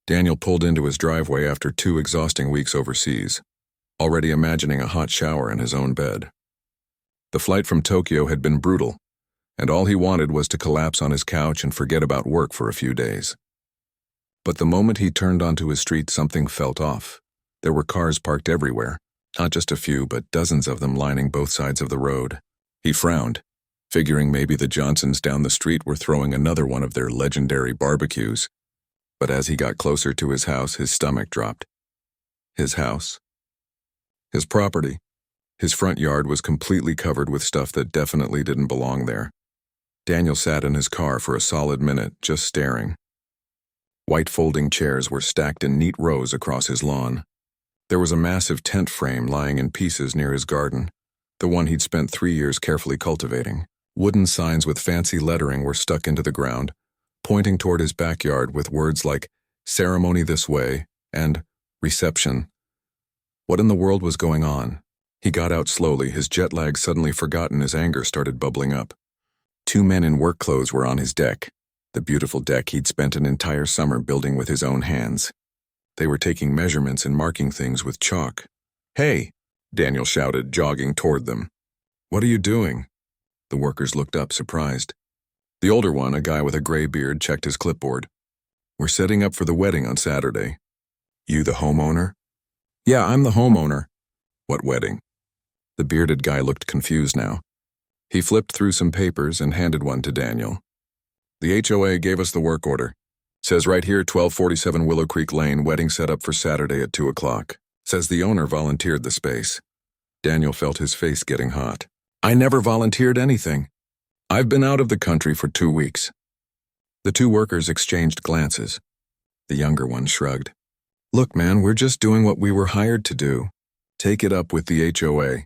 Daniel pulled into his driveway after 2 exhausting weeks overseas, already imagining a hot shower in his own bed. The flight from Tokyo had been brutal, and all he wanted was to collapse on his couch and forget about work for a few days. But the moment he turned onto his street, something felt off. There were cars parked everywhere, not just a few, but dozens of them lining both sides of the road. He frowned, figuring maybe the Johnsons down the street were throwing another one of their legendary barbecues. But as he got closer to his house, his stomach dropped. His house. His property. His front yard was completely covered with stuff that definitely didn't belong there. Daniel sat in his car for a solid minute, just staring. White folding chairs were stacked in neat rows across his lawn. There was a massive tent frame lying in pieces near his garden, the one he'd spent 3 years carefully cultivating. Wooden signs with fancy lettering were stuck into the ground, pointing toward his backyard with words like "ceremony this way" and "reception." What in the world was going on? He got out slowly, his jet lag suddenly forgotten as anger started bubbling up. 2 men in work clothes were on his deck, the beautiful deck he'd spent an entire summer building with his own hands. They were taking measurements and marking things with chalk. "Hey!" Daniel shouted, jogging toward them. "What are you doing?" The workers looked up, surprised. The older one, a guy with a gray beard, checked his clipboard. "We're setting up for the wedding on Saturday." "You the homeowner?" "Yeah, I'm the homeowner." "What wedding?" The bearded guy looked confused now. He flipped through some papers and handed one to Daniel. "The HOA gave us the work order. Says right here, 1247 Willow Creek Lane, wedding set up for Saturday at 2 o'clock. Says the owner volunteered the space." Daniel felt his face getting hot. "I never volunteered anything. I've been out of the country for 2 weeks." The 2 workers exchanged glances. The younger one shrugged. "Look, man, we're just doing what we were hired to do. Take it up with the HOA.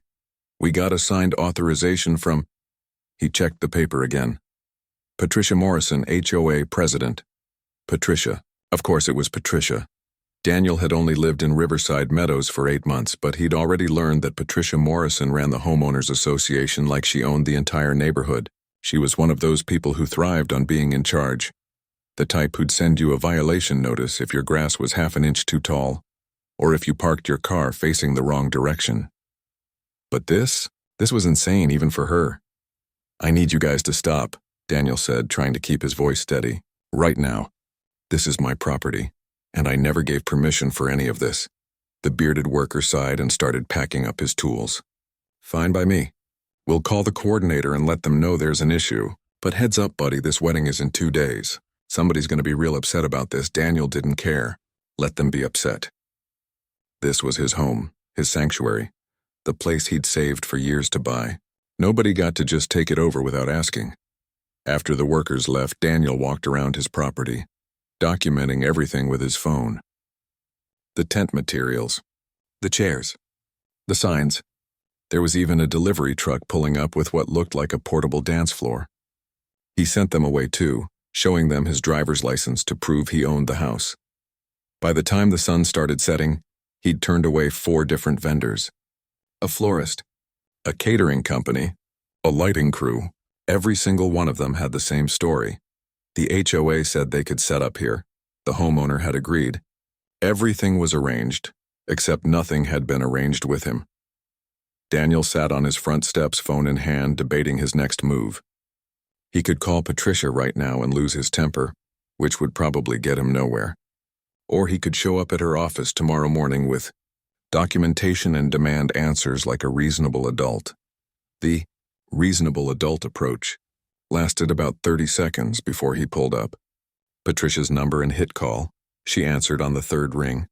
We got a signed authorization from—" He checked the paper again. "Patricia Morrison, HOA President." Patricia. Of course it was Patricia. Daniel had only lived in Riverside Meadows for 8 months, but he'd already learned that Patricia Morrison ran the Homeowners Association like she owned the entire neighborhood. She was one of those people who thrived on being in charge. The type who'd send you a violation notice if your grass was half an inch too tall, or if you parked your car facing the wrong direction. But this was insane even for her. "I need you guys to stop," Daniel said, trying to keep his voice steady. "Right now. This is my property, and I never gave permission for any of this." The bearded worker sighed and started packing up his tools. "Fine by me. We'll call the coordinator and let them know there's an issue. But heads up, buddy, this wedding is in 2 days. Somebody's going to be real upset about this." Daniel didn't care. Let them be upset. This was his home, his sanctuary, the place he'd saved for years to buy. Nobody got to just take it over without asking. After the workers left, Daniel walked around his property, documenting everything with his phone. The tent materials, the chairs, the signs. There was even a delivery truck pulling up with what looked like a portable dance floor. He sent them away too, showing them his driver's license to prove he owned the house. By the time the sun started setting, he'd turned away 4 different vendors. A florist, a catering company, a lighting crew. Every single one of them had the same story. The HOA said they could set up here. The homeowner had agreed. Everything was arranged, except nothing had been arranged with him. Daniel sat on his front steps, phone in hand, debating his next move. He could call Patricia right now and lose his temper, which would probably get him nowhere. Or he could show up at her office tomorrow morning with documentation and demand answers like a reasonable adult. The reasonable adult approach lasted about 30 seconds before he pulled up. Patricia's number and hit call. She answered on the 3rd ring,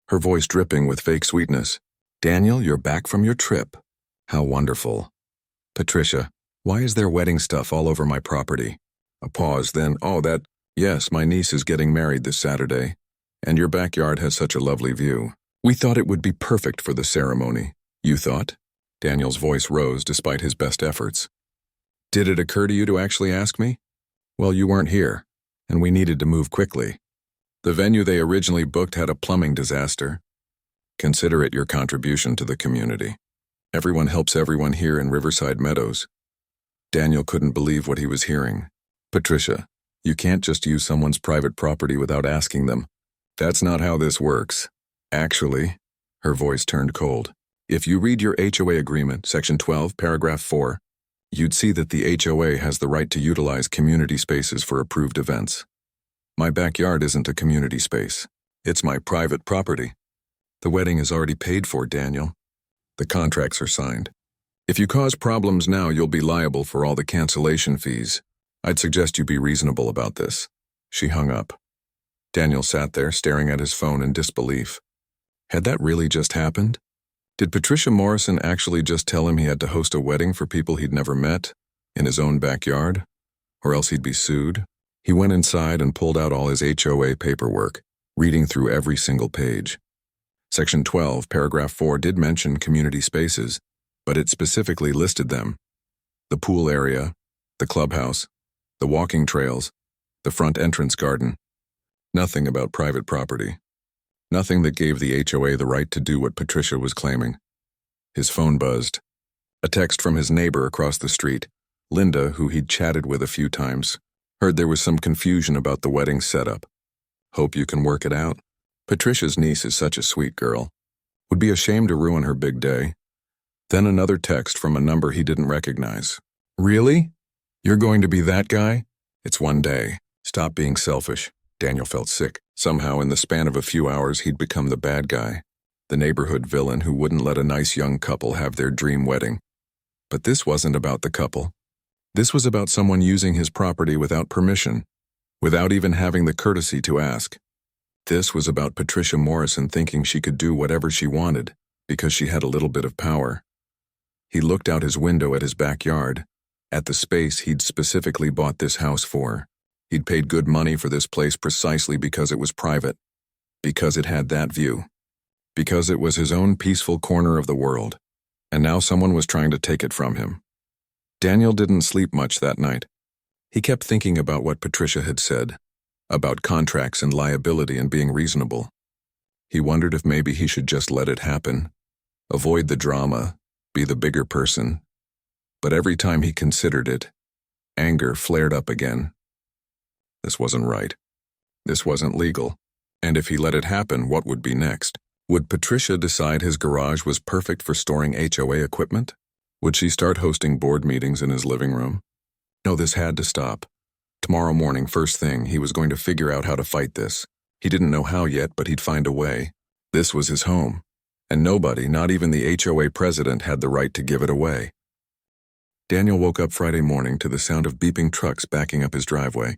her voice dripping with fake sweetness. "Daniel, you're back from your trip. How wonderful." "Patricia, why is there wedding stuff all over my property?" A pause, then, "Yes, my niece is getting married this Saturday, and your backyard has such a lovely view. We thought it would be perfect for the ceremony." "You thought?" Daniel's voice rose despite his best efforts. "Did it occur to you to actually ask me?" "Well, you weren't here, and we needed to move quickly. The venue they originally booked had a plumbing disaster. Consider it your contribution to the community. Everyone helps everyone here in Riverside Meadows." Daniel couldn't believe what he was hearing. "Patricia, you can't just use someone's private property without asking them. That's not how this works. Actually, her voice turned cold. If you read your HOA agreement, Section 12, Paragraph 4, you'd see that the HOA has the right to utilize community spaces for approved events. My backyard isn't a community space. It's my private property. The wedding is already paid for, Daniel. The contracts are signed. If you cause problems now, you'll be liable for all the cancellation fees. I'd suggest you be reasonable about this. She hung up. Daniel sat there, staring at his phone in disbelief. Had that really just happened? Did Patricia Morrison actually just tell him he had to host a wedding for people he'd never met, in his own backyard? Or else he'd be sued? He went inside and pulled out all his HOA paperwork, reading through every single page. Section 12, Paragraph 4 did mention community spaces, but it specifically listed them. The pool area, the clubhouse, the walking trails, the front entrance garden. Nothing about private property. Nothing that gave the HOA the right to do what Patricia was claiming. His phone buzzed. A text from his neighbor across the street, Linda, who he'd chatted with a few times, heard there was some confusion about the wedding setup. Hope you can work it out. Patricia's niece is such a sweet girl. Would be ashamed to ruin her big day. Then another text from a number he didn't recognize. Really? You're going to be that guy? It's one day. Stop being selfish. Daniel felt sick. Somehow, in the span of a few hours, he'd become the bad guy, the neighborhood villain who wouldn't let a nice young couple have their dream wedding. But this wasn't about the couple. This was about someone using his property without permission, without even having the courtesy to ask. This was about Patricia Morrison thinking she could do whatever she wanted because she had a little bit of power. He looked out his window at his backyard, at the space he'd specifically bought this house for. He'd paid good money for this place precisely because it was private, because it had that view, because it was his own peaceful corner of the world, and now someone was trying to take it from him. Daniel didn't sleep much that night. He kept thinking about what Patricia had said, about contracts and liability and being reasonable. He wondered if maybe he should just let it happen, avoid the drama, be the bigger person. But every time he considered it, anger flared up again. This wasn't right. This wasn't legal. And if he let it happen, what would be next? Would Patricia decide his garage was perfect for storing HOA equipment? Would she start hosting board meetings in his living room? No, this had to stop. Tomorrow morning, first thing, he was going to figure out how to fight this. He didn't know how yet, but he'd find a way. This was his home. And nobody, not even the HOA president, had the right to give it away. Daniel woke up Friday morning to the sound of beeping trucks backing up his driveway.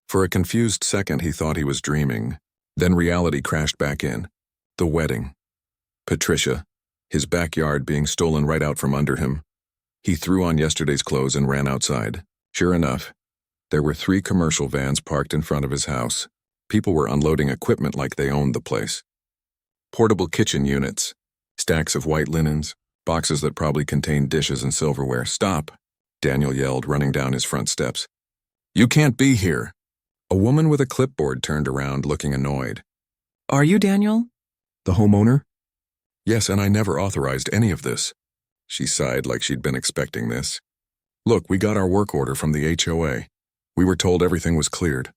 For a confused second, he thought he was dreaming. Then reality crashed back in. The wedding. Patricia. His backyard being stolen right out from under him. He threw on yesterday's clothes and ran outside. Sure enough, there were 3 commercial vans parked in front of his house. People were unloading equipment like they owned the place. Portable kitchen units, stacks of white linens, boxes that probably contained dishes and silverware. Stop, Daniel yelled, running down his front steps. You can't be here. A woman with a clipboard turned around, looking annoyed. Are you Daniel? The homeowner? Yes, and I never authorized any of this. She sighed like she'd been expecting this. Look, we got our work order from the HOA. We were told everything was cleared.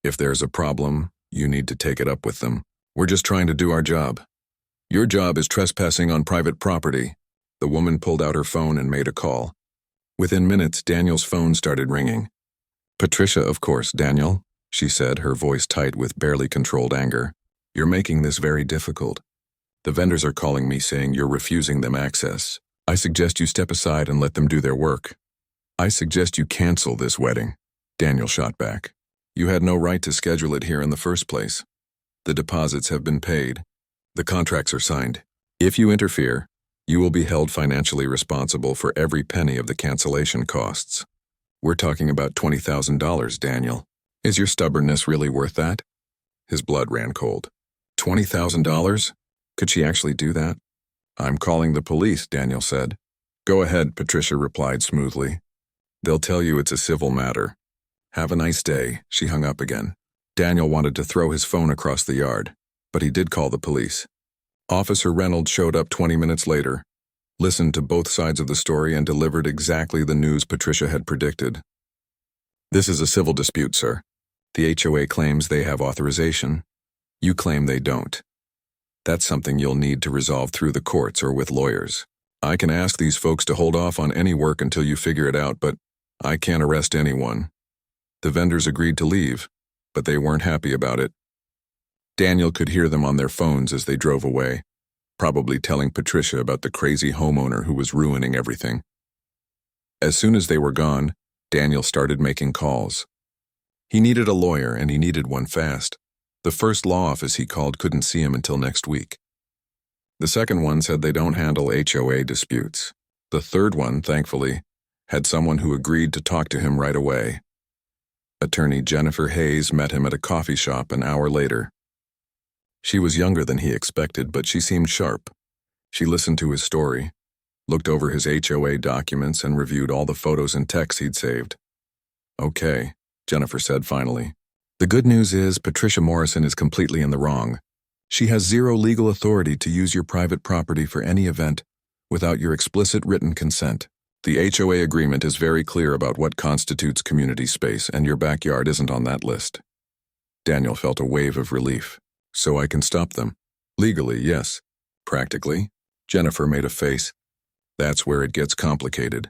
If there's a problem, you need to take it up with them. We're just trying to do our job. Your job is trespassing on private property. The woman pulled out her phone and made a call. Within minutes, Daniel's phone started ringing. Patricia, of course, Daniel, she said, her voice tight with barely controlled anger. You're making this very difficult. The vendors are calling me saying you're refusing them access. I suggest you step aside and let them do their work. I suggest you cancel this wedding. Daniel shot back. You had no right to schedule it here in the first place. The deposits have been paid. The contracts are signed. If you interfere, you will be held financially responsible for every penny of the cancellation costs. We're talking about $20,000, Daniel. Is your stubbornness really worth that? His blood ran cold. $20,000? Could she actually do that? I'm calling the police, Daniel said. Go ahead, Patricia replied smoothly. They'll tell you it's a civil matter. Have a nice day. She hung up again. Daniel wanted to throw his phone across the yard, but he did call the police. Officer Reynolds showed up 20 minutes later, listened to both sides of the story, and delivered exactly the news Patricia had predicted. This is a civil dispute, sir. The HOA claims they have authorization. You claim they don't. That's something you'll need to resolve through the courts or with lawyers. I can ask these folks to hold off on any work until you figure it out, but I can't arrest anyone. The vendors agreed to leave, but they weren't happy about it. Daniel could hear them on their phones as they drove away, probably telling Patricia about the crazy homeowner who was ruining everything. As soon as they were gone, Daniel started making calls. He needed a lawyer, and he needed one fast. The first law office he called couldn't see him until next week. The second one said they don't handle HOA disputes. The third one, thankfully, had someone who agreed to talk to him right away. Attorney Jennifer Hayes met him at a coffee shop an hour later. She was younger than he expected, but she seemed sharp. She listened to his story, looked over his HOA documents, and reviewed all the photos and texts he'd saved. "Okay," Jennifer said finally. "The good news is Patricia Morrison is completely in the wrong. She has zero legal authority to use your private property for any event without your explicit written consent. The HOA agreement is very clear about what constitutes community space, and your backyard isn't on that list." Daniel felt a wave of relief. "So I can stop them?" "Legally, yes. Practically?" Jennifer made a face. "That's where it gets complicated.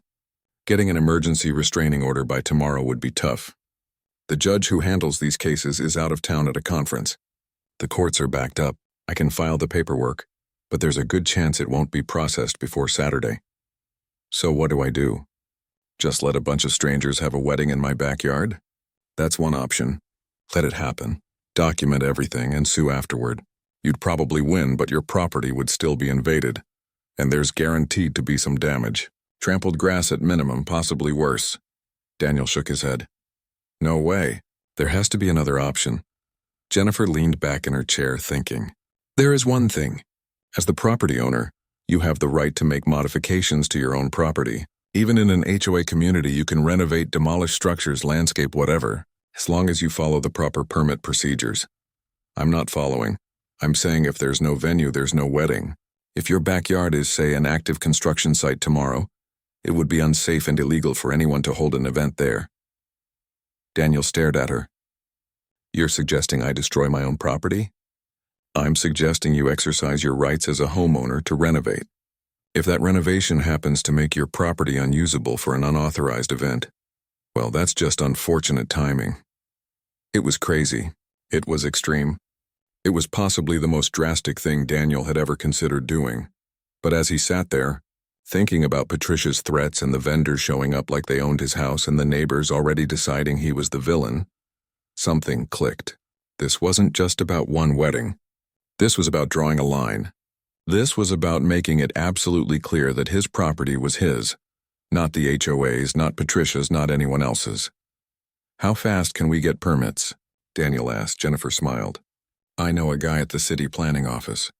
Getting an emergency restraining order by tomorrow would be tough. The judge who handles these cases is out of town at a conference. The courts are backed up. I can file the paperwork, but there's a good chance it won't be processed before Saturday. So what do I do? Just let a bunch of strangers have a wedding in my backyard? That's one option. Let it happen. Document everything and sue afterward. You'd probably win, but your property would still be invaded. And there's guaranteed to be some damage. Trampled grass at minimum, possibly worse." Daniel shook his head. "No way. There has to be another option." Jennifer leaned back in her chair, thinking. "There is one thing. As the property owner, you have the right to make modifications to your own property. Even in an HOA community, you can renovate, demolish structures, landscape, whatever, as long as you follow the proper permit procedures. I'm not following. I'm saying if there's no venue, there's no wedding. If your backyard is, say, an active construction site tomorrow, it would be unsafe and illegal for anyone to hold an event there." Daniel stared at her. "You're suggesting I destroy my own property?" "I'm suggesting you exercise your rights as a homeowner to renovate. If that renovation happens to make your property unusable for an unauthorized event, well, that's just unfortunate timing." It was crazy. It was extreme. It was possibly the most drastic thing Daniel had ever considered doing. But as he sat there, thinking about Patricia's threats and the vendors showing up like they owned his house and the neighbors already deciding he was the villain, something clicked. This wasn't just about one wedding. This was about drawing a line. This was about making it absolutely clear that his property was his, not the HOA's, not Patricia's, not anyone else's. "How fast can we get permits?" Daniel asked. Jennifer smiled. "I know a guy at the city planning office.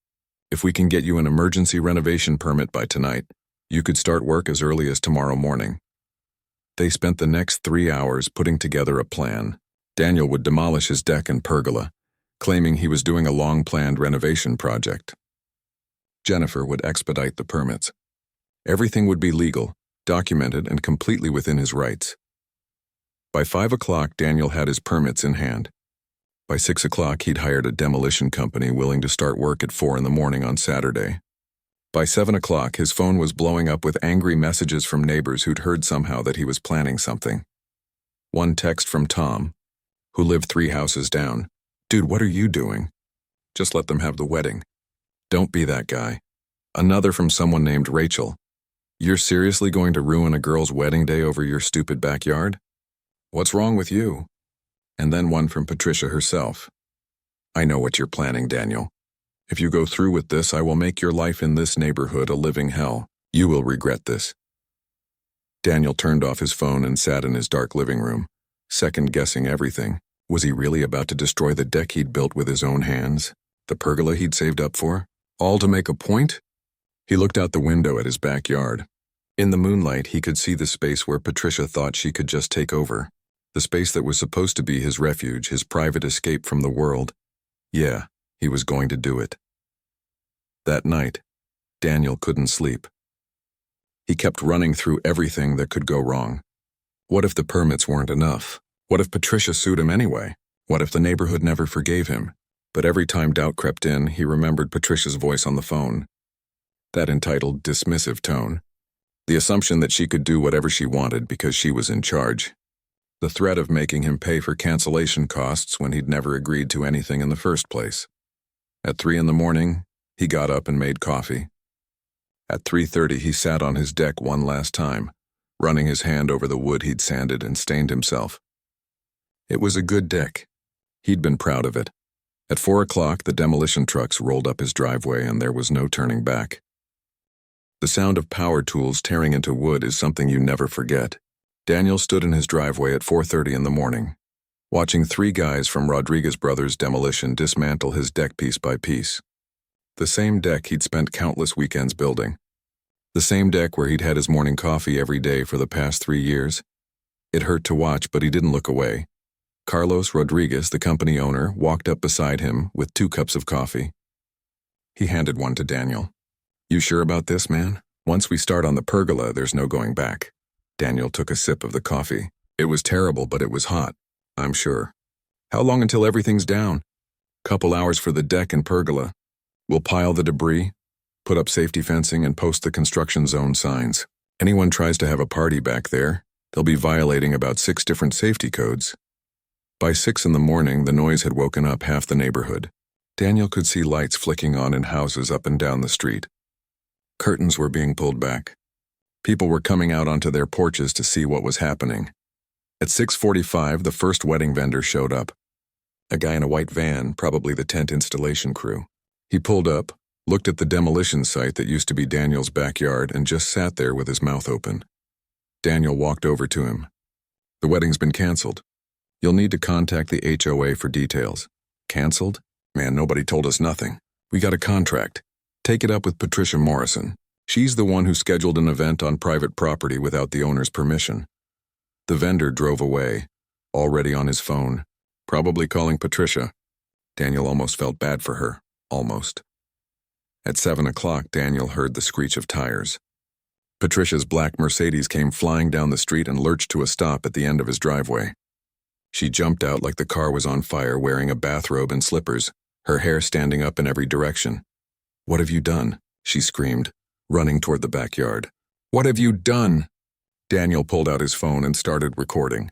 If we can get you an emergency renovation permit by tonight, you could start work as early as tomorrow morning." They spent the next 3 hours putting together a plan. Daniel would demolish his deck and pergola, claiming he was doing a long-planned renovation project. Jennifer would expedite the permits. Everything would be legal, documented, and completely within his rights. By 5 o'clock, Daniel had his permits in hand. By 6 o'clock, he'd hired a demolition company willing to start work at 4 in the morning on Saturday. By 7 o'clock, his phone was blowing up with angry messages from neighbors who'd heard somehow that he was planning something. One text from Tom, who lived 3 houses down. "Dude, what are you doing? Just let them have the wedding. Don't be that guy." Another from someone named Rachel. "You're seriously going to ruin a girl's wedding day over your stupid backyard? What's wrong with you?" And then one from Patricia herself. "I know what you're planning, Daniel. If you go through with this, I will make your life in this neighborhood a living hell. You will regret this." Daniel turned off his phone and sat in his dark living room, second-guessing everything. Was he really about to destroy the deck he'd built with his own hands? The pergola he'd saved up for? All to make a point? He looked out the window at his backyard. In the moonlight, he could see the space where Patricia thought she could just take over. The space that was supposed to be his refuge, his private escape from the world. Yeah, he was going to do it. That night, Daniel couldn't sleep. He kept running through everything that could go wrong. What if the permits weren't enough? What if Patricia sued him anyway? What if the neighborhood never forgave him? But every time doubt crept in, he remembered Patricia's voice on the phone. That entitled, dismissive tone. The assumption that she could do whatever she wanted because she was in charge. The threat of making him pay for cancellation costs when he'd never agreed to anything in the first place. At 3 a.m, he got up and made coffee. At 3:30, he sat on his deck one last time, running his hand over the wood he'd sanded and stained himself. It was a good deck. He'd been proud of it. At 4 o'clock, the demolition trucks rolled up his driveway and there was no turning back. The sound of power tools tearing into wood is something you never forget. Daniel stood in his driveway at 4:30 in the morning, watching 3 guys from Rodriguez Brothers Demolition dismantle his deck piece by piece. The same deck he'd spent countless weekends building. The same deck where he'd had his morning coffee every day for the past 3 years. It hurt to watch, but he didn't look away. Carlos Rodriguez, the company owner, walked up beside him with 2 cups of coffee. He handed one to Daniel. "You sure about this, man? Once we start on the pergola, there's no going back." Daniel took a sip of the coffee. "It was terrible, but it was hot, I'm sure." "How long until everything's down?" "Couple hours for the deck and pergola. We'll pile the debris, put up safety fencing, and post the construction zone signs. Anyone tries to have a party back there, they'll be violating about 6 different safety codes." By 6 in the morning, the noise had woken up half the neighborhood. Daniel could see lights flicking on in houses up and down the street. Curtains were being pulled back. People were coming out onto their porches to see what was happening. At 6:45, the first wedding vendor showed up. A guy in a white van, probably the tent installation crew. He pulled up, looked at the demolition site that used to be Daniel's backyard, and just sat there with his mouth open. Daniel walked over to him. "The wedding's been canceled. You'll need to contact the HOA for details." "Canceled? Man, nobody told us nothing. We got a contract. Take it up with Patricia Morrison. She's the one who scheduled an event on private property without the owner's permission." The vendor drove away, already on his phone, probably calling Patricia. Daniel almost felt bad for her. Almost. At 7 o'clock, Daniel heard the screech of tires. Patricia's black Mercedes came flying down the street and lurched to a stop at the end of his driveway. She jumped out like the car was on fire, wearing a bathrobe and slippers, her hair standing up in every direction. "What have you done?" she screamed, running toward the backyard. "What have you done?" Daniel pulled out his phone and started recording.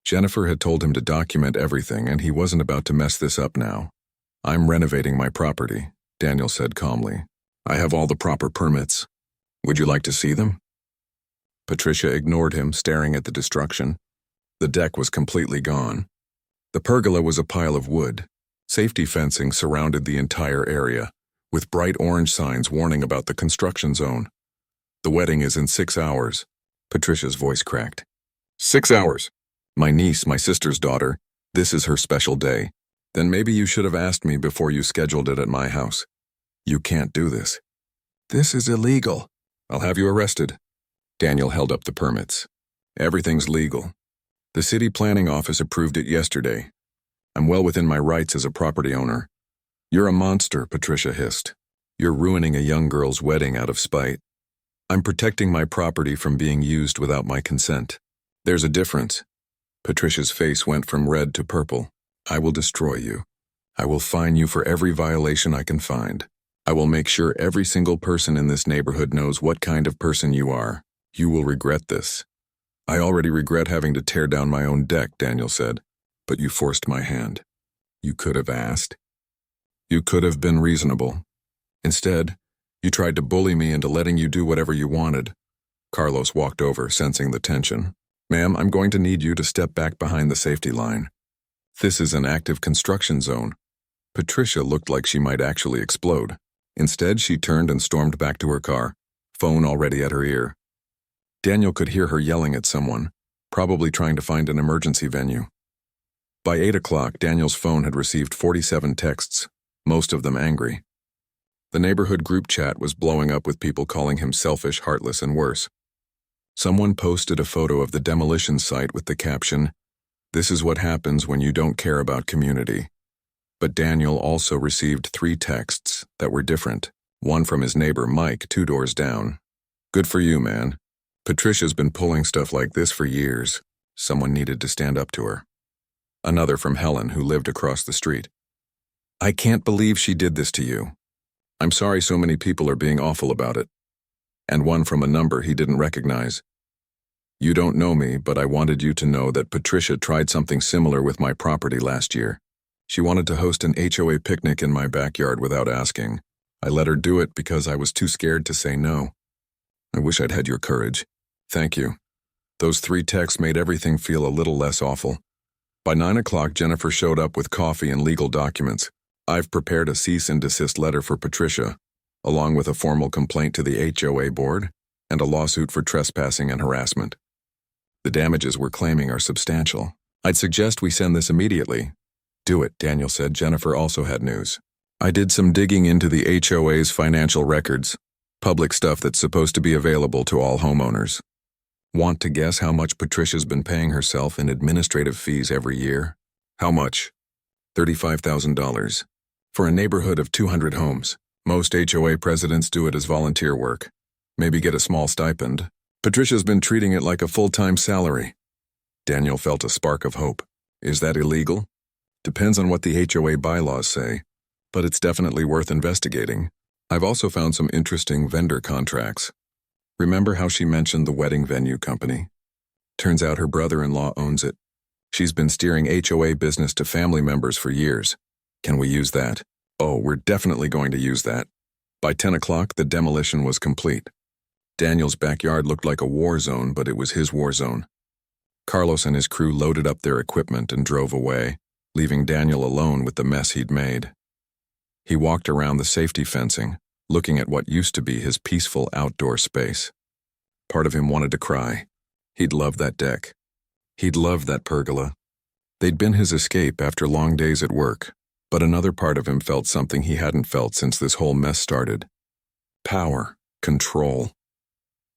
Jennifer had told him to document everything, and he wasn't about to mess this up now. "I'm renovating my property," Daniel said calmly. "I have all the proper permits. Would you like to see them?" Patricia ignored him, staring at the destruction. The deck was completely gone. The pergola was a pile of wood. Safety fencing surrounded the entire area, with bright orange signs warning about the construction zone. "The wedding is in 6 hours. Patricia's voice cracked. 6 hours? My niece, my sister's daughter. This is her special day. Then maybe you should have asked me before you scheduled it at my house. You can't do this." "This is illegal." "I'll have you arrested." Daniel held up the permits. "Everything's legal. The city planning office approved it yesterday. I'm well within my rights as a property owner." "You're a monster," Patricia hissed. "You're ruining a young girl's wedding out of spite." "I'm protecting my property from being used without my consent. There's a difference." Patricia's face went from red to purple. "I will destroy you. I will fine you for every violation I can find. I will make sure every single person in this neighborhood knows what kind of person you are. You will regret this." "I already regret having to tear down my own deck," Daniel said. "But you forced my hand. You could have asked. You could have been reasonable. Instead, you tried to bully me into letting you do whatever you wanted." Carlos walked over, sensing the tension. "Ma'am, I'm going to need you to step back behind the safety line. This is an active construction zone." Patricia looked like she might actually explode. Instead, she turned and stormed back to her car, phone already at her ear. Daniel could hear her yelling at someone, probably trying to find an emergency venue. By 8 o'clock, Daniel's phone had received 47 texts, most of them angry. The neighborhood group chat was blowing up with people calling him selfish, heartless, and worse. Someone posted a photo of the demolition site with the caption, "This is what happens when you don't care about community." But Daniel also received 3 texts that were different, one from his neighbor Mike 2 doors down. "Good for you, man. Patricia's been pulling stuff like this for years. Someone needed to stand up to her." Another from Helen, who lived across the street. I can't believe she did this to you. I'm sorry so many people are being awful about it. And one from a number he didn't recognize. You don't know me, but I wanted you to know that Patricia tried something similar with my property last year. She wanted to host an HOA picnic in my backyard without asking. I let her do it because I was too scared to say no. I wish I'd had your courage. Thank you. Those 3 texts made everything feel a little less awful. By 9 o'clock, Jennifer showed up with coffee and legal documents. I've prepared a cease and desist letter for Patricia, along with a formal complaint to the HOA board and a lawsuit for trespassing and harassment. The damages we're claiming are substantial. I'd suggest we send this immediately. Do it, Daniel said. Jennifer also had news. I did some digging into the HOA's financial records, public stuff that's supposed to be available to all homeowners. Want to guess how much Patricia's been paying herself in administrative fees every year? How much? $35,000. For a neighborhood of 200 homes. Most HOA presidents do it as volunteer work. Maybe get a small stipend. Patricia's been treating it like a full-time salary. Daniel felt a spark of hope. Is that illegal? Depends on what the HOA bylaws say, but it's definitely worth investigating. I've also found some interesting vendor contracts. Remember how she mentioned the wedding venue company? Turns out her brother-in-law owns it. She's been steering HOA business to family members for years. Can we use that? Oh, we're definitely going to use that. By 10 o'clock, the demolition was complete. Daniel's backyard looked like a war zone, but it was his war zone. Carlos and his crew loaded up their equipment and drove away, leaving Daniel alone with the mess he'd made. He walked around the safety fencing, looking at what used to be his peaceful outdoor space. Part of him wanted to cry. He'd loved that deck. He'd loved that pergola. They'd been his escape after long days at work, but another part of him felt something he hadn't felt since this whole mess started. Power, control.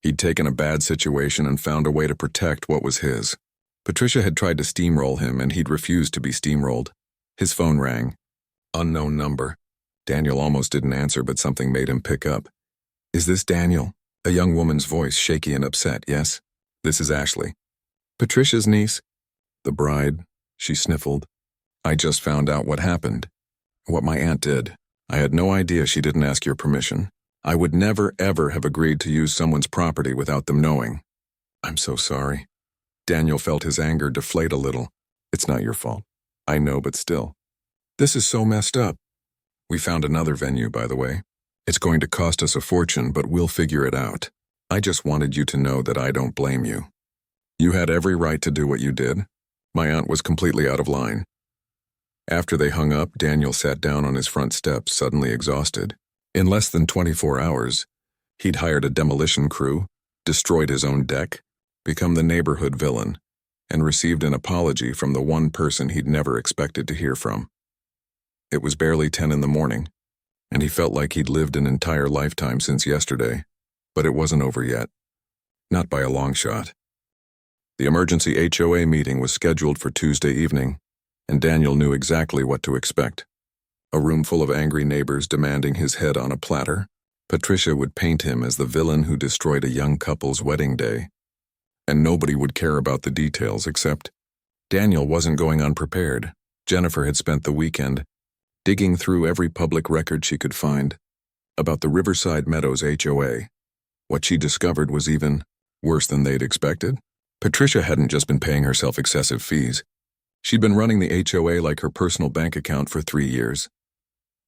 He'd taken a bad situation and found a way to protect what was his. Patricia had tried to steamroll him, and he'd refused to be steamrolled. His phone rang. Unknown number. Daniel almost didn't answer, but something made him pick up. Is this Daniel? A young woman's voice, shaky and upset. Yes, this is Ashley. Patricia's niece? The bride, she sniffled. I just found out what happened. What my aunt did. I had no idea she didn't ask your permission. I would never, ever have agreed to use someone's property without them knowing. I'm so sorry. Daniel felt his anger deflate a little. It's not your fault. I know, but still. This is so messed up. We found another venue, by the way. It's going to cost us a fortune, but we'll figure it out. I just wanted you to know that I don't blame you. You had every right to do what you did. My aunt was completely out of line. After they hung up, Daniel sat down on his front steps, suddenly exhausted. In less than 24 hours, he'd hired a demolition crew, destroyed his own deck, become the neighborhood villain, and received an apology from the one person he'd never expected to hear from. It was barely 10 in the morning, and he felt like he'd lived an entire lifetime since yesterday, but it wasn't over yet. Not by a long shot. The emergency HOA meeting was scheduled for Tuesday evening, and Daniel knew exactly what to expect. A room full of angry neighbors demanding his head on a platter. Patricia would paint him as the villain who destroyed a young couple's wedding day. And nobody would care about the details except Daniel wasn't going unprepared. Jennifer had spent the weekend digging through every public record she could find about the Riverside Meadows HOA. What she discovered was even worse than they'd expected. Patricia hadn't just been paying herself excessive fees. She'd been running the HOA like her personal bank account for 3 years.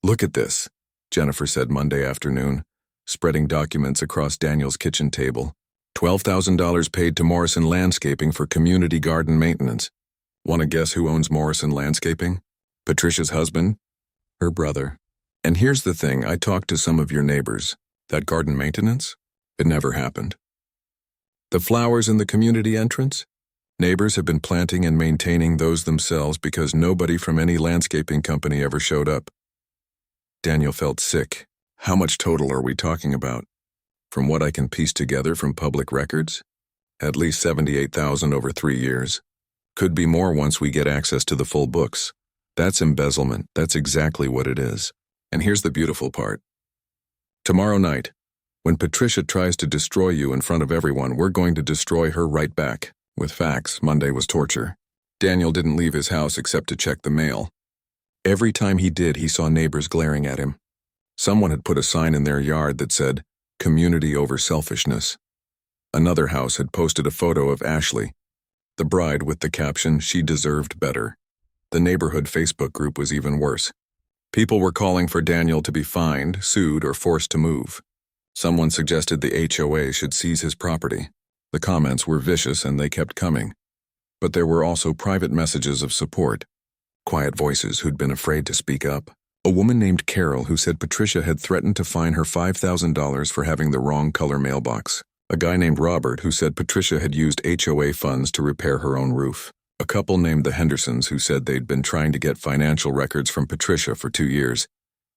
Look at this, Jennifer said Monday afternoon, spreading documents across Daniel's kitchen table. $12,000 paid to Morrison Landscaping for community garden maintenance. Want to guess who owns Morrison Landscaping? Patricia's husband? Her brother. And here's the thing, I talked to some of your neighbors. That garden maintenance? It never happened. The flowers in the community entrance? Neighbors have been planting and maintaining those themselves because nobody from any landscaping company ever showed up. Daniel felt sick. How much total are we talking about? From what I can piece together from public records? At least $78,000 over 3 years. Could be more once we get access to the full books. That's embezzlement. That's exactly what it is. And here's the beautiful part. Tomorrow night, when Patricia tries to destroy you in front of everyone, we're going to destroy her right back. With facts, Monday was torture. Daniel didn't leave his house except to check the mail. Every time he did, he saw neighbors glaring at him. Someone had put a sign in their yard that said, "Community over selfishness." Another house had posted a photo of Ashley, the bride, with the caption, "She deserved better." The neighborhood Facebook group was even worse. People were calling for Daniel to be fined, sued, or forced to move. Someone suggested the HOA should seize his property. The comments were vicious and they kept coming. But there were also private messages of support. Quiet voices who'd been afraid to speak up. A woman named Carol who said Patricia had threatened to fine her $5,000 for having the wrong color mailbox. A guy named Robert who said Patricia had used HOA funds to repair her own roof. A couple named the Hendersons who said they'd been trying to get financial records from Patricia for 2 years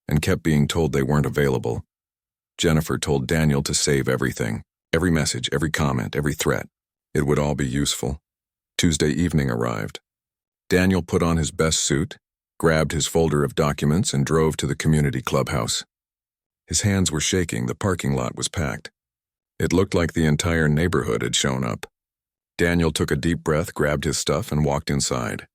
and kept being told they weren't available. Jennifer told Daniel to save everything. Every message, every comment, every threat. It would all be useful. Tuesday evening arrived. Daniel put on his best suit, grabbed his folder of documents, and drove to the community clubhouse. His hands were shaking. The parking lot was packed. It looked like the entire neighborhood had shown up. Daniel took a deep breath, grabbed his stuff, and walked inside.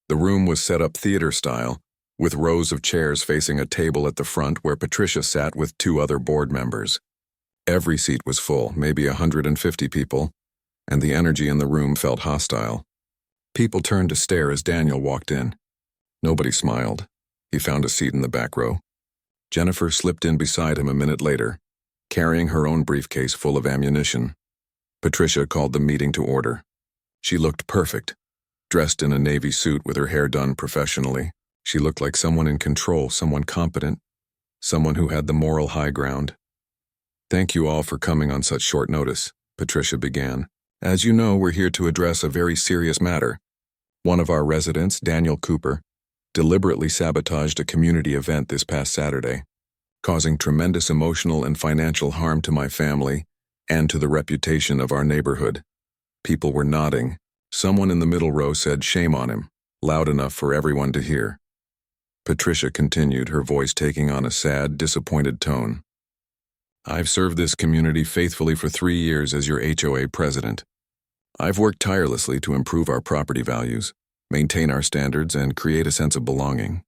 The room was set up theater style, with rows of chairs facing a table at the front where Patricia sat with 2 other board members. Every seat was full, maybe 150 people, and the energy in the room felt hostile. People turned to stare as Daniel walked in. Nobody smiled. He found a seat in the back row. Jennifer slipped in beside him a minute later, carrying her own briefcase full of ammunition. Patricia called the meeting to order. She looked perfect, dressed in a navy suit with her hair done professionally. She looked like someone in control, someone competent, someone who had the moral high ground. "Thank you all for coming on such short notice," Patricia began. "As you know, we're here to address a very serious matter. One of our residents, Daniel Cooper, deliberately sabotaged a community event this past Saturday, causing tremendous emotional and financial harm to my family and to the reputation of our neighborhood." People were nodding. Someone in the middle row said, "Shame on him," loud enough for everyone to hear. Patricia continued, her voice taking on a sad, disappointed tone. "I've served this community faithfully for 3 years as your HOA president. I've worked tirelessly to improve our property values, maintain our standards, and create a sense of belonging.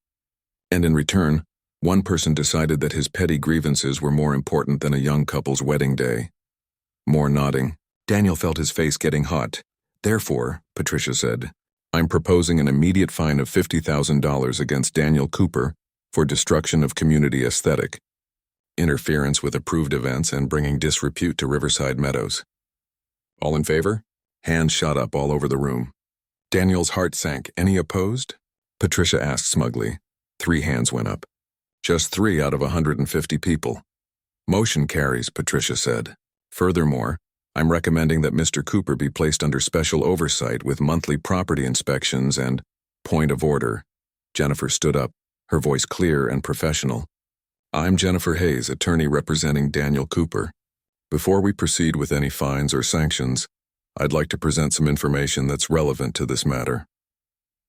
And in return, one person decided that his petty grievances were more important than a young couple's wedding day." More nodding. Daniel felt his face getting hot. "Therefore," Patricia said, "I'm proposing an immediate fine of $50,000 against Daniel Cooper for destruction of community aesthetic, interference with approved events, and bringing disrepute to Riverside Meadows." All in favor? Hands shot up all over the room. Daniel's heart sank. "Any opposed?" Patricia asked smugly. 3 hands went up. Just 3 out of 150 people. "Motion carries," Patricia said. "Furthermore, I'm recommending that Mr. Cooper be placed under special oversight with monthly property inspections and—" "Point of order." Jennifer stood up, her voice clear and professional. "I'm Jennifer Hayes, attorney representing Daniel Cooper. Before we proceed with any fines or sanctions, I'd like to present some information that's relevant to this matter."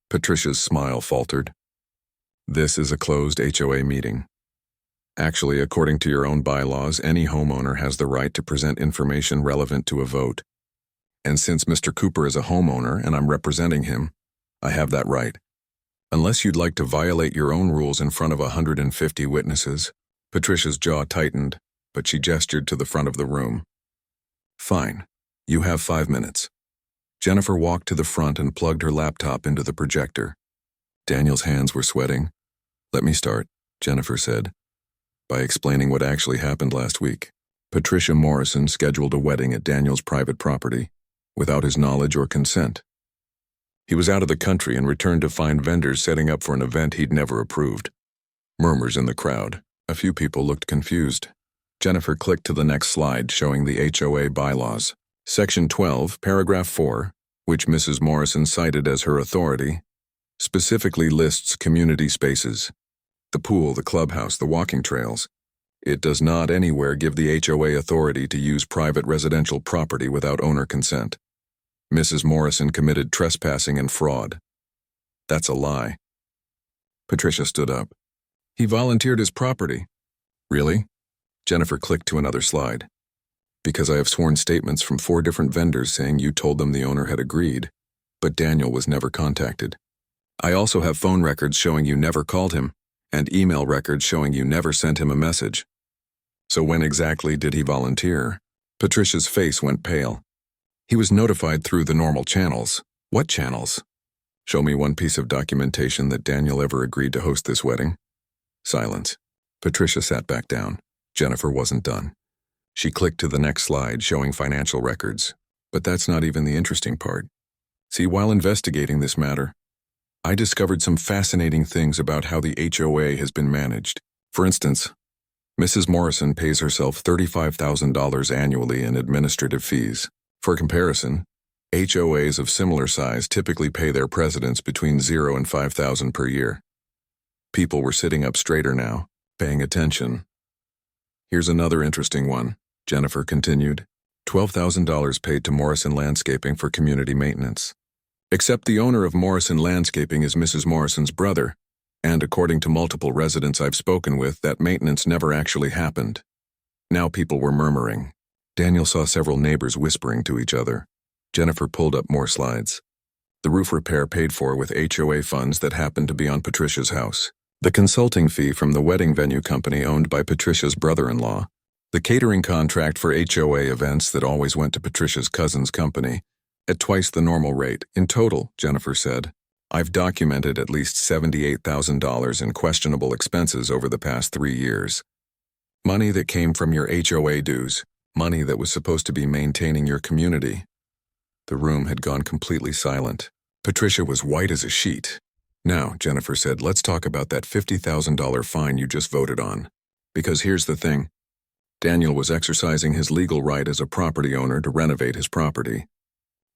Patricia's smile faltered. "This is a closed HOA meeting. Actually, according to your own bylaws, any homeowner has the right to present information relevant to a vote. And since Mr. Cooper is a homeowner and I'm representing him, I have that right. Unless you'd like to violate your own rules in front of 150 witnesses." Patricia's jaw tightened, but she gestured to the front of the room. "Fine. You have 5 minutes." Jennifer walked to the front and plugged her laptop into the projector. Daniel's hands were sweating. "Let me start," Jennifer said, by explaining what actually happened last week. Patricia Morrison scheduled a wedding at Daniel's private property, without his knowledge or consent. He was out of the country and returned to find vendors setting up for an event he'd never approved. Murmurs in the crowd. A few people looked confused. Jennifer clicked to the next slide showing the HOA bylaws. Section 12, paragraph 4, which Mrs. Morrison cited as her authority, specifically lists community spaces. The pool, the clubhouse, the walking trails. It does not anywhere give the HOA authority to use private residential property without owner consent. Mrs. Morrison committed trespassing and fraud. That's a lie. Patricia stood up. "He volunteered his property." "Really?" Jennifer clicked to another slide. "Because I have sworn statements from 4 different vendors saying you told them the owner had agreed, but Daniel was never contacted. I also have phone records showing you never called him, and email records showing you never sent him a message. So when exactly did he volunteer? Patricia's face went pale. He was notified through the normal channels. What channels? Show me one piece of documentation that Daniel ever agreed to host this wedding. Silence. Patricia sat back down. Jennifer wasn't done. She clicked to the next slide showing financial records. But that's not even the interesting part. See, while investigating this matter, I discovered some fascinating things about how the HOA has been managed. For instance, Mrs. Morrison pays herself $35,000 annually in administrative fees. For comparison, HOAs of similar size typically pay their presidents between $0 and $5,000 per year. People were sitting up straighter now, paying attention. Here's another interesting one, Jennifer continued. $12,000 paid to Morrison Landscaping for community maintenance. Except the owner of Morrison Landscaping is Mrs. Morrison's brother, and according to multiple residents I've spoken with, that maintenance never actually happened. Now people were murmuring. Daniel saw several neighbors whispering to each other. Jennifer pulled up more slides. The roof repair paid for with HOA funds that happened to be on Patricia's house. The consulting fee from the wedding venue company owned by Patricia's brother-in-law. The catering contract for HOA events that always went to Patricia's cousin's company, at twice the normal rate. In total, Jennifer said, I've documented at least $78,000 in questionable expenses over the past 3 years. Money that came from your HOA dues, money that was supposed to be maintaining your community. The room had gone completely silent. Patricia was white as a sheet. Now, Jennifer said, let's talk about that $50,000 fine you just voted on. Because here's the thing. Daniel was exercising his legal right as a property owner to renovate his property.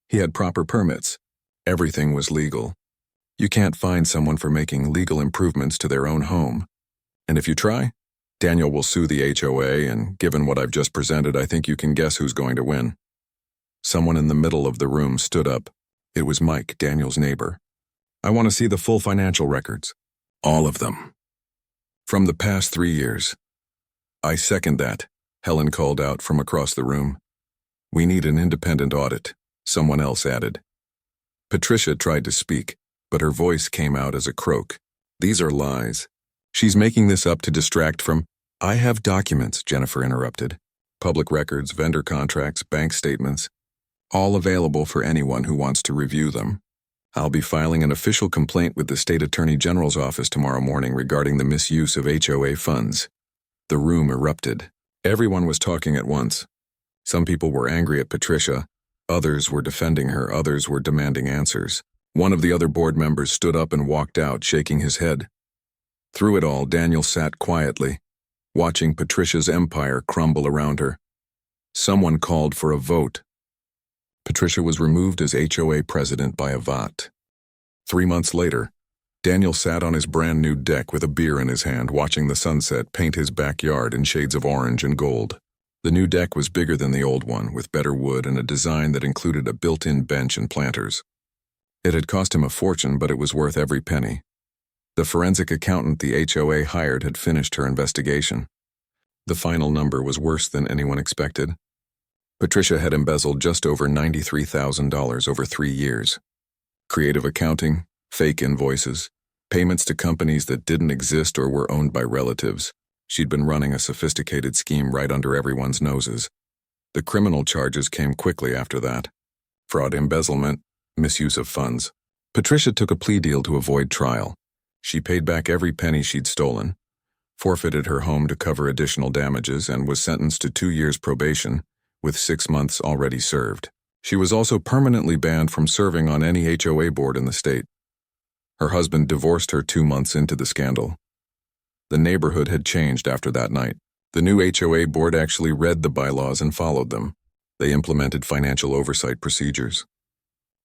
He had proper permits. Everything was legal. You can't fine someone for making legal improvements to their own home. And if you try, Daniel will sue the HOA, and given what I've just presented, I think you can guess who's going to win. Someone in the middle of the room stood up. It was Mike, Daniel's neighbor. I want to see the full financial records. All of them. From the past 3 years. I second that, Helen called out from across the room. We need an independent audit, someone else added. Patricia tried to speak, but her voice came out as a croak. These are lies. She's making this up to distract from— I have documents, Jennifer interrupted. Public records, vendor contracts, bank statements, all available for anyone who wants to review them. I'll be filing an official complaint with the State Attorney General's office tomorrow morning regarding the misuse of HOA funds. The room erupted. Everyone was talking at once. Some people were angry at Patricia. Others were defending her. Others were demanding answers. One of the other board members stood up and walked out, shaking his head. Through it all, Daniel sat quietly, watching Patricia's empire crumble around her. Someone called for a vote. Patricia was removed as HOA president by a vote. 3 months later, Daniel sat on his brand new deck with a beer in his hand, watching the sunset paint his backyard in shades of orange and gold. The new deck was bigger than the old one, with better wood and a design that included a built-in bench and planters. It had cost him a fortune, but it was worth every penny. The forensic accountant the HOA hired had finished her investigation. The final number was worse than anyone expected. Patricia had embezzled just over $93,000 over 3 years. Creative accounting, fake invoices, payments to companies that didn't exist or were owned by relatives. She'd been running a sophisticated scheme right under everyone's noses. The criminal charges came quickly after that. Fraud, embezzlement, misuse of funds. Patricia took a plea deal to avoid trial. She paid back every penny she'd stolen, forfeited her home to cover additional damages, and was sentenced to 2 years probation, with 6 months already served. She was also permanently banned from serving on any HOA board in the state. Her husband divorced her 2 months into the scandal. The neighborhood had changed after that night. The new HOA board actually read the bylaws and followed them. They implemented financial oversight procedures.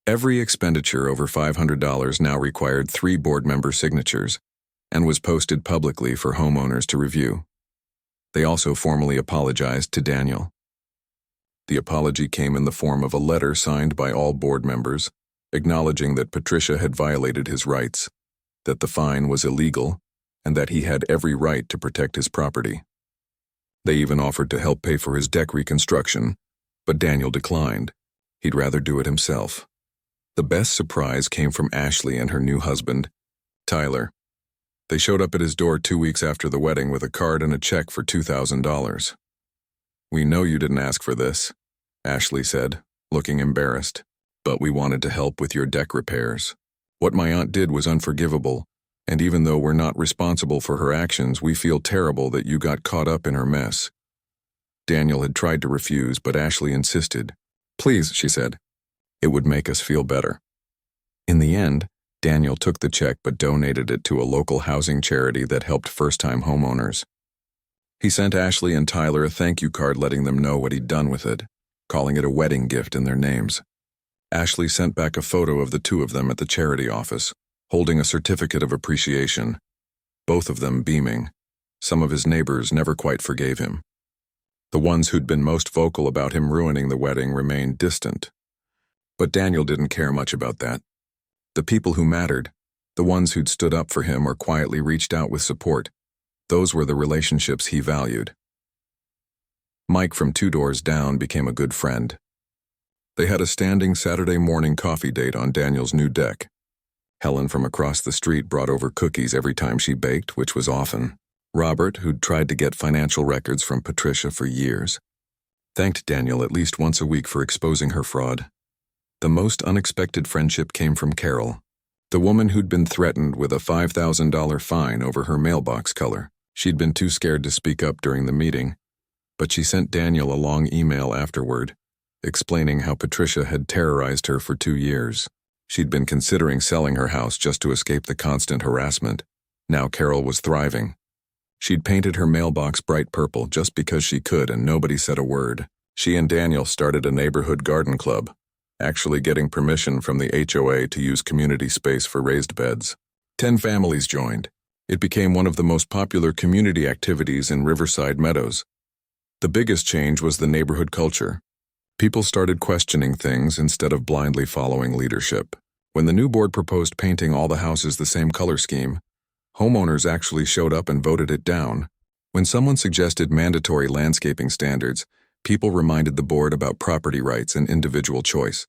Every expenditure over $500 now required 3 board member signatures and was posted publicly for homeowners to review. They also formally apologized to Daniel. The apology came in the form of a letter signed by all board members, acknowledging that Patricia had violated his rights, that the fine was illegal, and that he had every right to protect his property. They even offered to help pay for his deck reconstruction, but Daniel declined. He'd rather do it himself. The best surprise came from Ashley and her new husband, Tyler. They showed up at his door 2 weeks after the wedding with a card and a check for $2,000. "We know you didn't ask for this," Ashley said, looking embarrassed, "but we wanted to help with your deck repairs. What my aunt did was unforgivable, and even though we're not responsible for her actions, we feel terrible that you got caught up in her mess." Daniel had tried to refuse, but Ashley insisted. "Please," she said. "It would make us feel better." In the end, Daniel took the check but donated it to a local housing charity that helped first-time homeowners. He sent Ashley and Tyler a thank you card letting them know what he'd done with it, calling it a wedding gift in their names. Ashley sent back a photo of the two of them at the charity office, holding a certificate of appreciation, both of them beaming. Some of his neighbors never quite forgave him. The ones who'd been most vocal about him ruining the wedding remained distant. But Daniel didn't care much about that. The people who mattered, the ones who'd stood up for him or quietly reached out with support, those were the relationships he valued. Mike from 2 doors down became a good friend. They had a standing Saturday morning coffee date on Daniel's new deck. Helen from across the street brought over cookies every time she baked, which was often. Robert, who'd tried to get financial records from Patricia for years, thanked Daniel at least once a week for exposing her fraud. The most unexpected friendship came from Carol, the woman who'd been threatened with a $5,000 fine over her mailbox color. She'd been too scared to speak up during the meeting, but she sent Daniel a long email afterward, explaining how Patricia had terrorized her for 2 years. She'd been considering selling her house just to escape the constant harassment. Now Carol was thriving. She'd painted her mailbox bright purple just because she could, and nobody said a word. She and Daniel started a neighborhood garden club, actually getting permission from the HOA to use community space for raised beds. 10 families joined. It became one of the most popular community activities in Riverside Meadows. The biggest change was the neighborhood culture. People started questioning things instead of blindly following leadership. When the new board proposed painting all the houses the same color scheme, homeowners actually showed up and voted it down. When someone suggested mandatory landscaping standards, people reminded the board about property rights and individual choice.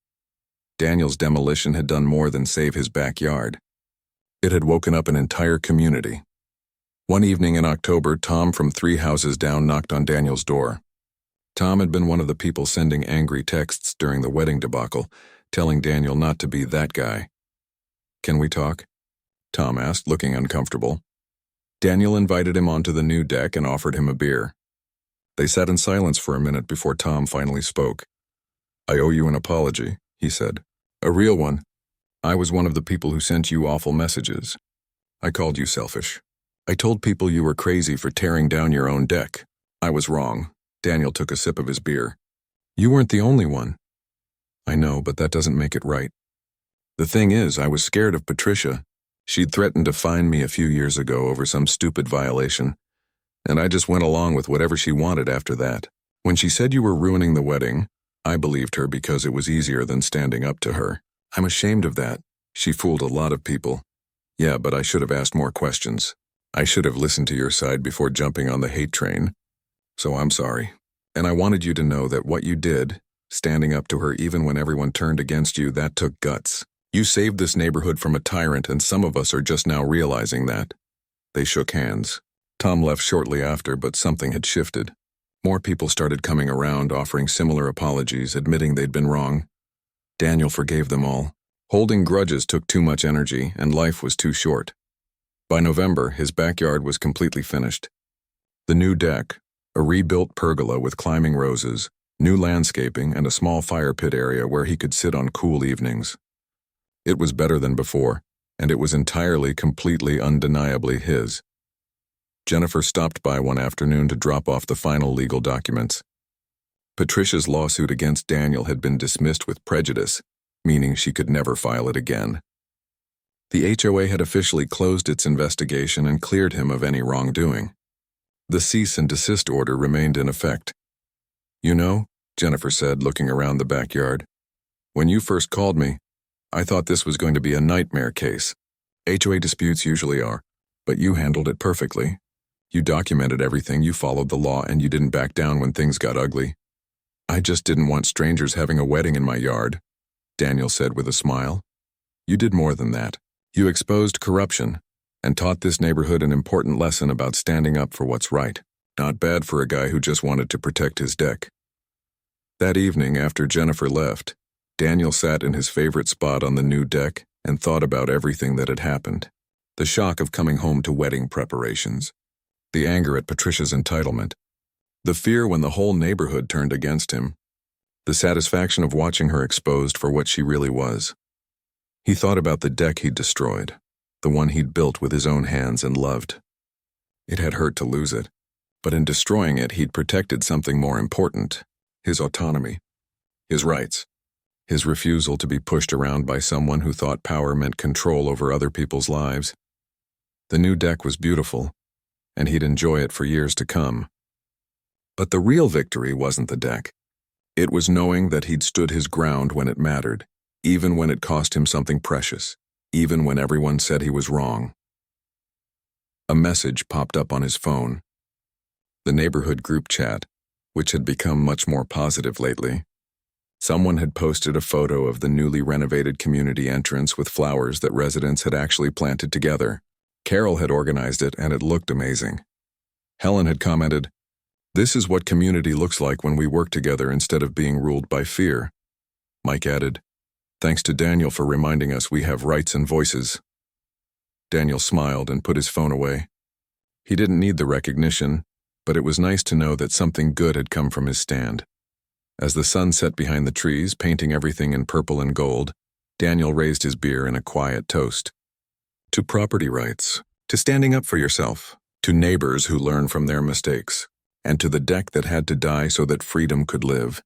Daniel's demolition had done more than save his backyard. It had woken up an entire community. One evening in October, Tom from 3 houses down knocked on Daniel's door. Tom had been one of the people sending angry texts during the wedding debacle, telling Daniel not to be that guy. "Can we talk?" Tom asked, looking uncomfortable. Daniel invited him onto the new deck and offered him a beer. They sat in silence for a minute before Tom finally spoke. "I owe you an apology," he said. "A real one. I was one of the people who sent you awful messages. I called you selfish. I told people you were crazy for tearing down your own deck. I was wrong." Daniel took a sip of his beer. "You weren't the only one." "I know, but that doesn't make it right. The thing is, I was scared of Patricia. She'd threatened to fine me a few years ago over some stupid violation, and I just went along with whatever she wanted after that. When she said you were ruining the wedding, I believed her because it was easier than standing up to her. I'm ashamed of that. She fooled a lot of people. Yeah, but I should have asked more questions. I should have listened to your side before jumping on the hate train. So I'm sorry. And I wanted you to know that what you did, standing up to her even when everyone turned against you, that took guts. You saved this neighborhood from a tyrant, and some of us are just now realizing that." They shook hands. Tom left shortly after, but something had shifted. More people started coming around, offering similar apologies, admitting they'd been wrong. Daniel forgave them all. Holding grudges took too much energy, and life was too short. By November, his backyard was completely finished. The new deck, a rebuilt pergola with climbing roses, new landscaping, and a small fire pit area where he could sit on cool evenings. It was better than before, and it was entirely, completely, undeniably his. Jennifer stopped by one afternoon to drop off the final legal documents. Patricia's lawsuit against Daniel had been dismissed with prejudice, meaning she could never file it again. The HOA had officially closed its investigation and cleared him of any wrongdoing. The cease and desist order remained in effect. "You know," Jennifer said, looking around the backyard, "when you first called me, I thought this was going to be a nightmare case. HOA disputes usually are, but you handled it perfectly. You documented everything, you followed the law, and you didn't back down when things got ugly. I just didn't want strangers having a wedding in my yard. Daniel said with a smile. You did more than that. You exposed corruption and taught this neighborhood an important lesson about standing up for what's right. Not bad for a guy who just wanted to protect his deck. That evening, after Jennifer left, Daniel sat in his favorite spot on the new deck and thought about everything that had happened. The shock of coming home to wedding preparations. The anger at Patricia's entitlement. The fear when the whole neighborhood turned against him. The satisfaction of watching her exposed for what she really was. He thought about the deck he'd destroyed, the one he'd built with his own hands and loved. It had hurt to lose it, but in destroying it he'd protected something more important, his autonomy, his rights, his refusal to be pushed around by someone who thought power meant control over other people's lives. The new deck was beautiful, and he'd enjoy it for years to come. But the real victory wasn't the deck. It was knowing that he'd stood his ground when it mattered, even when it cost him something precious, even when everyone said he was wrong. A message popped up on his phone. The neighborhood group chat, which had become much more positive lately. Someone had posted a photo of the newly renovated community entrance with flowers that residents had actually planted together. Carol had organized it, and it looked amazing. Helen had commented, "This is what community looks like when we work together instead of being ruled by fear." Mike added, "Thanks to Daniel for reminding us we have rights and voices." Daniel smiled and put his phone away. He didn't need the recognition, but it was nice to know that something good had come from his stand. As the sun set behind the trees, painting everything in purple and gold, Daniel raised his beer in a quiet toast. To property rights, to standing up for yourself, to neighbors who learn from their mistakes, and to the deck that had to die so that freedom could live.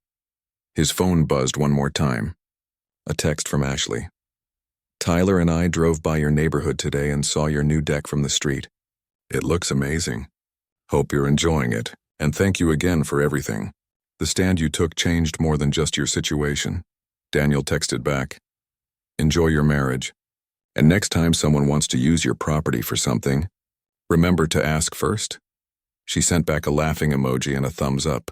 His phone buzzed one more time. A text from Ashley. "Tyler and I drove by your neighborhood today and saw your new deck from the street. It looks amazing. Hope you're enjoying it, and thank you again for everything. The stand you took changed more than just your situation." Daniel texted back, "Enjoy your marriage. And next time someone wants to use your property for something, remember to ask first." She sent back a laughing emoji and a thumbs up.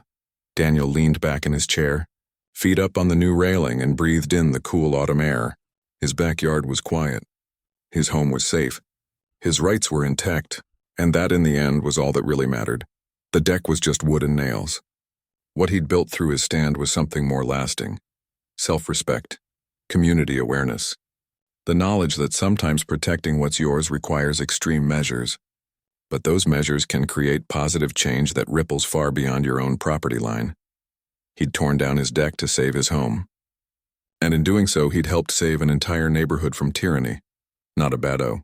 Daniel leaned back in his chair, feet up on the new railing, and breathed in the cool autumn air. His backyard was quiet. His home was safe. His rights were intact, and that in the end was all that really mattered. The deck was just wood and nails. What he'd built through his stand was something more lasting. Self-respect, community awareness. The knowledge that sometimes protecting what's yours requires extreme measures, but those measures can create positive change that ripples far beyond your own property line. He'd torn down his deck to save his home. And in doing so, he'd helped save an entire neighborhood from tyranny. Not a bad-o.